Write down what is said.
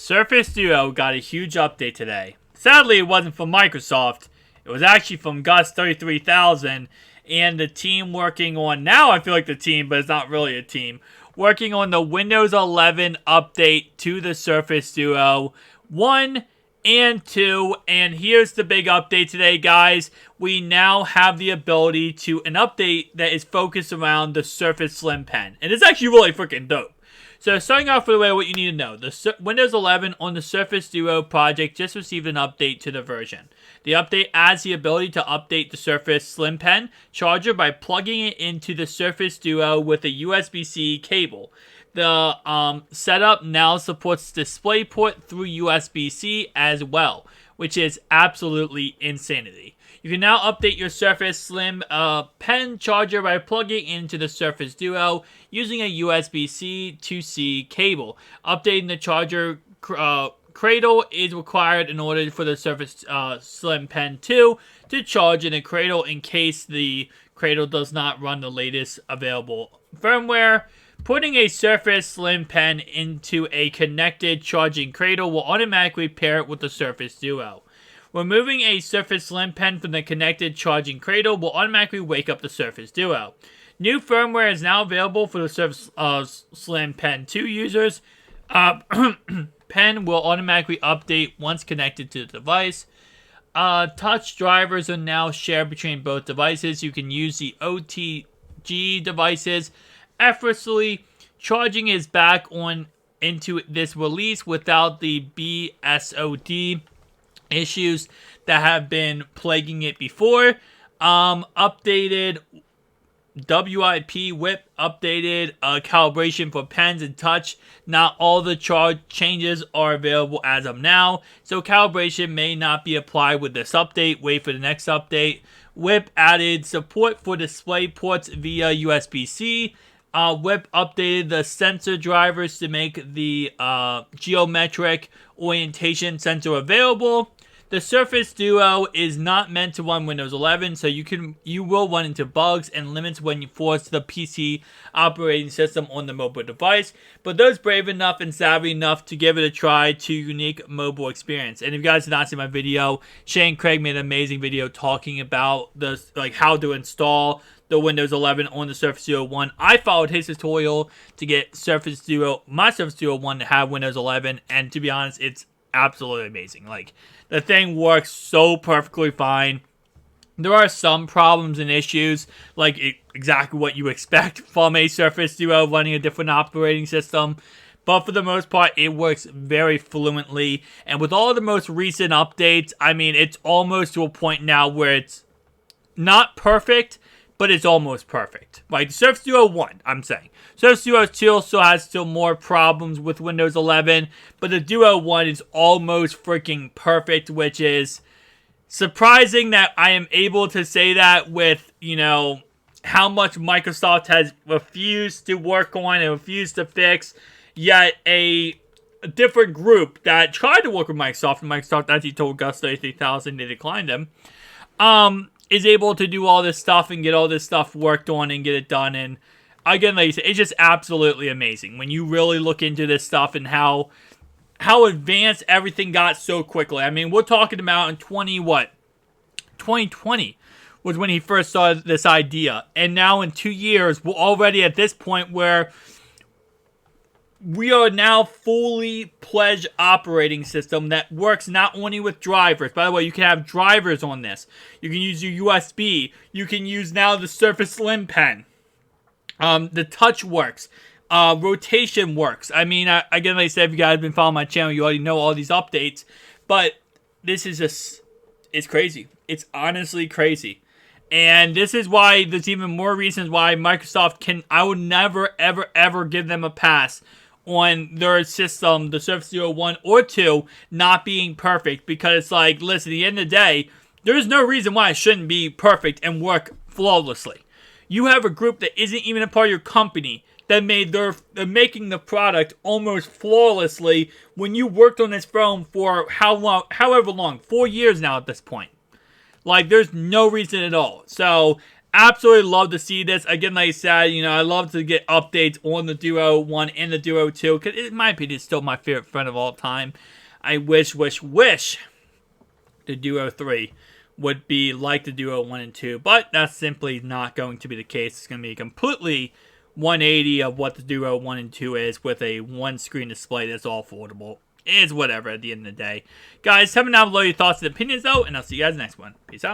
Surface Duo got a huge update today. Sadly, it wasn't from Microsoft. It was actually from Gus33000 and the team working on, now I feel like the team, but it's not really a team, working on the Windows 11 update to the Surface Duo 1 and 2. And here's the big update today, guys. We now have the ability to an update that is focused around the Surface Slim Pen. And it's actually really freaking dope. So starting off with what you need to know, the Windows 11 on the Surface Duo project just received an update to the version. The update adds the ability to update the Surface Slim Pen charger by plugging it into the Surface Duo with a USB-C cable. The setup now supports DisplayPort through USB-C as well, which is absolutely insanity. You can now update your Surface Slim Pen charger by plugging into the Surface Duo using a USB-C to C cable. Updating the charger cradle is required in order for the Surface Slim Pen 2 to charge in a cradle in case the cradle does not run the latest available firmware. Putting a Surface Slim Pen into a connected charging cradle will automatically pair it with the Surface Duo. Removing a Surface Slim Pen from the connected charging cradle will automatically wake up the Surface Duo. New firmware is now available for the Surface Slim Pen 2 users. Pen will automatically update once connected to the device. Touch drivers are now shared between both devices. You can use the OTG devices effortlessly. Charging is back on into this release without the BSOD issues that have been plaguing it before. Updated WIP whip, updated calibration for pens and touch. Not all the charge changes are available as of now, so calibration may not be applied with this update. Wait for the next update. Whip added support for display ports via USB-C. Whip updated the sensor drivers to make the geometric orientation sensor available. The Surface Duo is not meant to run Windows 11, so you will run into bugs and limits when you force the PC operating system on the mobile device. But those brave enough and savvy enough to give it a try to unique mobile experience. And if you guys did not see my video, Shane Craig made an amazing video talking about how to install the Windows 11 on the Surface Duo 1. I followed his tutorial to get my Surface Duo 1 to have Windows 11, and to be honest, it's absolutely amazing. The thing works so perfectly fine. There are some problems and issues, exactly what you expect from a Surface Duo running a different operating system. But for the most part, it works very fluently. And with all the most recent updates, I mean, it's almost to a point now where it's not perfect, but it's almost perfect. The Surface Duo 1, I'm saying. Surface Duo 2 still has more problems with Windows 11, but the Duo 1 is almost freaking perfect, which is surprising that I am able to say that with, how much Microsoft has refused to work on and refused to fix, yet a different group that tried to work with Microsoft, and Microsoft actually told Gus33000 they declined them, is able to do all this stuff and get all this stuff worked on and get it done. And again, like I said, it's just absolutely amazing when you really look into this stuff and how advanced everything got so quickly. I mean, we're talking about in 2020 was when he first started this idea. And now in 2 years, we're already at this point where we are now fully pledged operating system that works not only with drivers. By the way, you can have drivers on this. You can use your USB. You can use now the Surface Slim Pen. The touch works. Rotation works. I mean, again, like I said, if you guys have been following my channel, you already know all these updates. But this is it's crazy. It's honestly crazy. And this is why there's even more reasons why Microsoft I would never, ever, ever give them a pass on their system, the Surface Duo 1 or 2, not being perfect. Because it's listen, at the end of the day, there's no reason why it shouldn't be perfect and work flawlessly. You have a group that isn't even a part of your company that they're making the product almost flawlessly when you worked on this phone for however long, 4 years now at this point. There's no reason at all. So Absolutely love to see this. Again, like I said, I love to get updates on the Duo 1 and the Duo 2, because in my opinion, it's still my favorite friend of all time. I wish the Duo 3 would be like the Duo 1 and 2, but that's simply not going to be the case. It's going to be completely 180 of what the Duo 1 and 2 is, with a one-screen display that's all foldable. It's whatever at the end of the day. Guys, let me know below your thoughts and opinions, though, and I'll see you guys next one. Peace out.